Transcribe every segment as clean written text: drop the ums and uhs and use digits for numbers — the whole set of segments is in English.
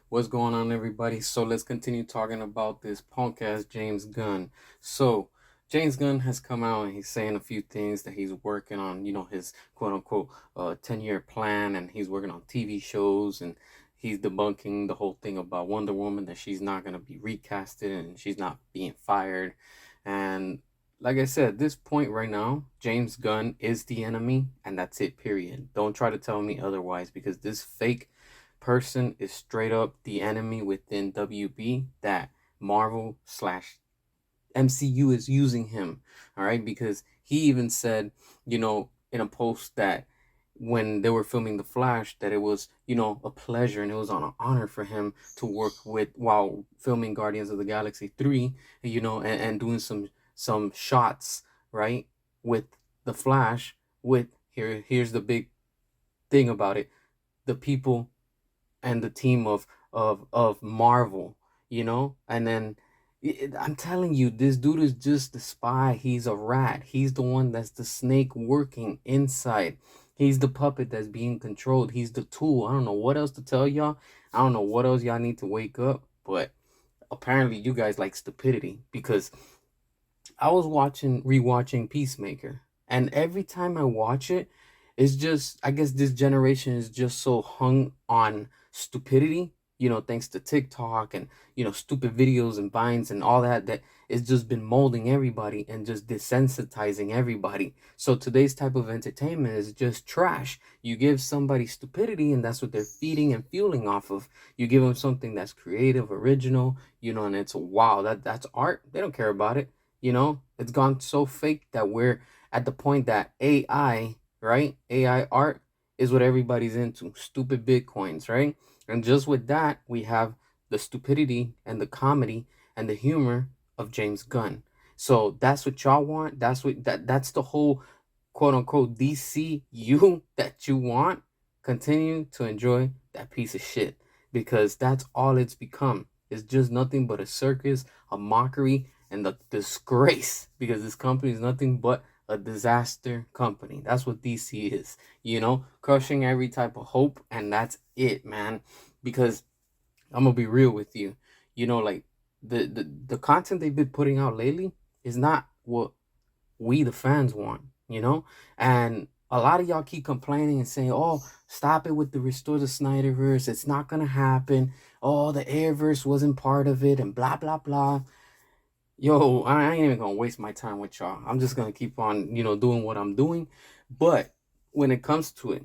What's going on, everybody? So let's continue talking about this punk ass James Gunn. So James Gunn has come out and he's saying a few things that he's working on, his quote unquote 10-year plan, and he's working on TV shows, and he's debunking the whole thing about Wonder Woman, that she's not gonna be recasted and she's not being fired. And like I said, at this point right now, James Gunn is the enemy, and that's it, period. Don't try to tell me otherwise, because this fake person is straight up the enemy within WB that Marvel slash MCU is using him. All right, because he even said, in a post that when they were filming The Flash, that it was, a pleasure and it was an honor for him to work with while filming Guardians of the Galaxy 3, and doing some shots, right, with The Flash. With here's the big thing about it: the people and the team of Marvel, and then I'm telling you, this dude is just the spy. He's a rat. He's the one that's the snake working inside. He's the puppet that's being controlled. He's the tool. I don't know what else to tell y'all. I don't know what else y'all need to wake up, but apparently you guys like stupidity, because I was rewatching Peacemaker, and every time I watch it, it's just, I guess this generation is just so hung on stupidity, thanks to TikTok and stupid videos and vines and all that, that it's just been molding everybody and just desensitizing everybody. So today's type of entertainment is just trash. You give somebody stupidity, and that's what they're feeding and fueling off of. You give them something that's creative, original, and it's wow, that's art. They don't care about it. It's gone so fake that we're at the point that AI, right? AI art is what everybody's into. Stupid Bitcoins, right? And just with that, we have the stupidity and the comedy and the humor of James Gunn. So that's what y'all want. That's the whole quote unquote DCU that you want. Continue to enjoy that piece of shit, because that's all it's become. It's just nothing but a circus, a mockery, and the disgrace, because this company is nothing but a disaster company. That's what DC is, crushing every type of hope, and that's it, man. Because I'm gonna be real with you, like the content they've been putting out lately is not what we the fans want, and a lot of y'all keep complaining and saying, "Oh, stop it with the restore the Snyderverse. It's not gonna happen. Oh, the Airverse wasn't part of it, and blah blah blah." Yo, I ain't even gonna waste my time with y'all. I'm just gonna keep on, doing what I'm doing. But when it comes to it,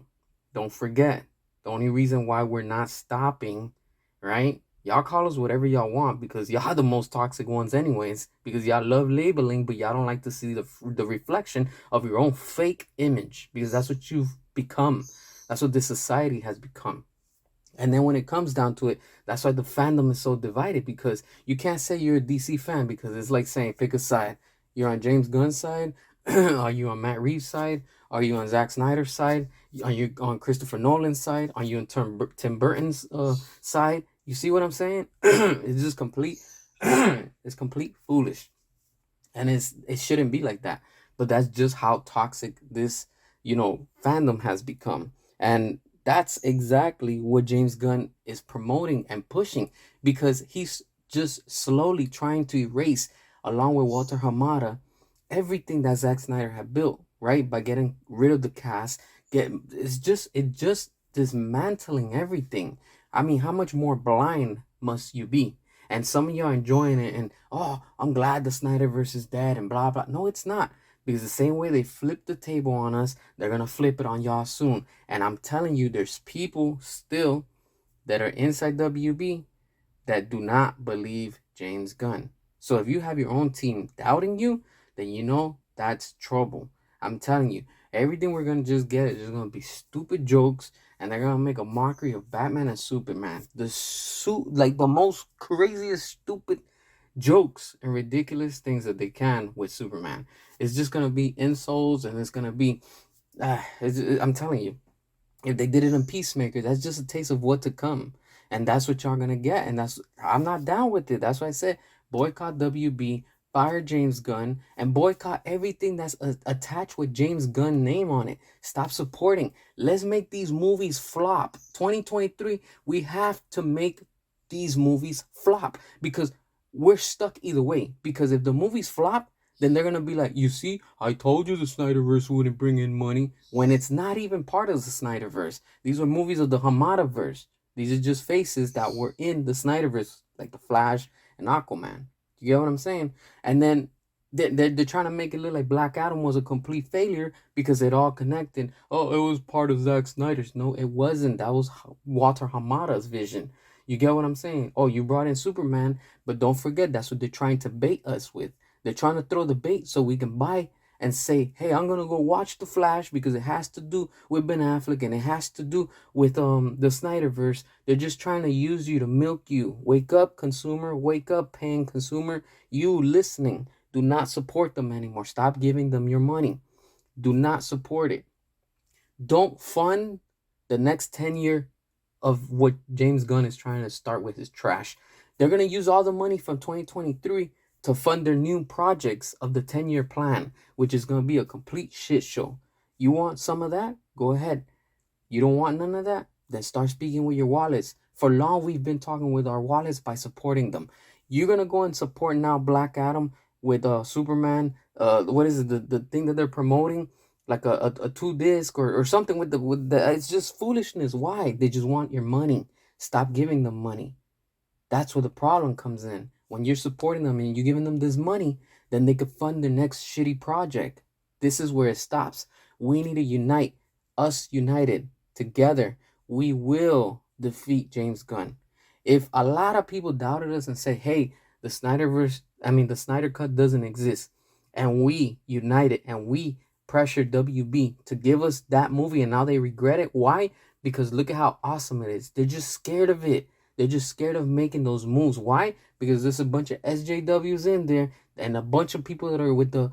don't forget, the only reason why we're not stopping, right? Y'all call us whatever y'all want, because y'all the most toxic ones anyways, because y'all love labeling, but y'all don't like to see the reflection of your own fake image, because that's what you've become. That's what this society has become. And then when it comes down to it, that's why the fandom is so divided, because you can't say you're a DC fan, because it's like saying pick a side. You're on James Gunn's side. Are you on Matt Reeves' side? Are you on Zack Snyder's side? Are you on Christopher Nolan's side? Are you on Tim Burton's side? You see what I'm saying? It's just complete. It's complete foolish, and it shouldn't be like that. But that's just how toxic this fandom has become, and that's exactly what James Gunn is promoting and pushing, because he's just slowly trying to erase, along with Walter Hamada, everything that Zack Snyder had built, right? By getting rid of the cast. It just dismantling everything. I mean, how much more blind must you be? And some of y'all enjoying it, and oh, I'm glad the Snyderverse is dead and blah blah. No, it's not. Because the same way they flipped the table on us, they're gonna flip it on y'all soon. And I'm telling you, there's people still that are inside WB that do not believe James Gunn. So if you have your own team doubting you, then that's trouble. I'm telling you, everything we're gonna just get is just gonna be stupid jokes, and they're gonna make a mockery of Batman and Superman. Like the most craziest stupid jokes and ridiculous things that they can with Superman. It's just gonna be insults, and it's gonna be I'm telling you, if they did it in Peacemaker, that's just a taste of what to come. And that's what y'all gonna get. And I'm not down with it. That's why I said boycott WB, fire James Gunn, and boycott everything that's attached with James Gunn name on it. Stop supporting. Let's make these movies flop. 2023, we have to make these movies flop, because we're stuck either way. Because if the movies flop, then they're gonna be like, you see, I told you the Snyderverse wouldn't bring in money, when it's not even part of the Snyderverse. These were movies of the Hamada-verse. These are just faces that were in the Snyderverse, like the Flash and Aquaman. You get what I'm saying? And then they're trying to make it look like Black Adam was a complete failure because it all connected. Oh, it was part of Zack Snyder's. No, it wasn't. That was Walter Hamada's vision. You get what I'm saying? Oh, you brought in Superman, but don't forget that's what they're trying to bait us with. They're trying to throw the bait so we can buy and say, hey, I'm gonna go watch The Flash because it has to do with Ben Affleck and it has to do with the Snyderverse. They're just trying to use you to milk you. Wake up, consumer. Wake up, paying consumer. You listening. Do not support them anymore. Stop giving them your money. Do not support it. Don't fund the next 10-year of what James Gunn is trying to start with his trash. They're going to use all the money from 2023 to fund their new projects of the 10-year plan, which is going to be a complete shit show. You want some of that? Go ahead. You don't want none of that? Then start speaking with your wallets. For long, we've been talking with our wallets by supporting them. You're going to go and support now Black Adam with Superman. What is it? The thing that they're promoting? Like a 2 disc or something with the it's just foolishness. Why? They just want your money. Stop giving them money. That's where the problem comes in. When you're supporting them and you're giving them this money, then they could fund their next shitty project. This is where it stops. We need to unite. Us united together, we will defeat James Gunn. If a lot of people doubted us and say, hey, the Snyder Cut doesn't exist, and we united and we pressured WB to give us that movie and now they regret it. Why? Because look at how awesome it is. They're just scared of it. They're just scared of making those moves. Why? Because there's a bunch of SJWs in there and a bunch of people that are with their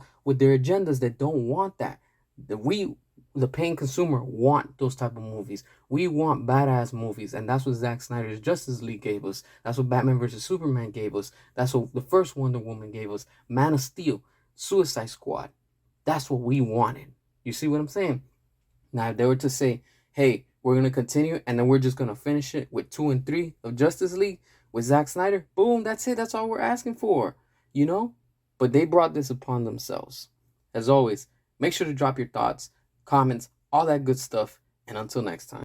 agendas that don't want that. The paying consumer, want those type of movies. We want badass movies, and that's what Zack Snyder's Justice League gave us. That's what Batman vs. Superman gave us. That's what the first Wonder Woman gave us. Man of Steel, Suicide Squad. That's what we wanted. You see what I'm saying? Now, if they were to say, hey, we're going to continue, and then we're just going to finish it with 2 and 3 of Justice League with Zack Snyder, boom, that's it. That's all we're asking for, you know? But they brought this upon themselves. As always, make sure to drop your thoughts, comments, all that good stuff, and until next time.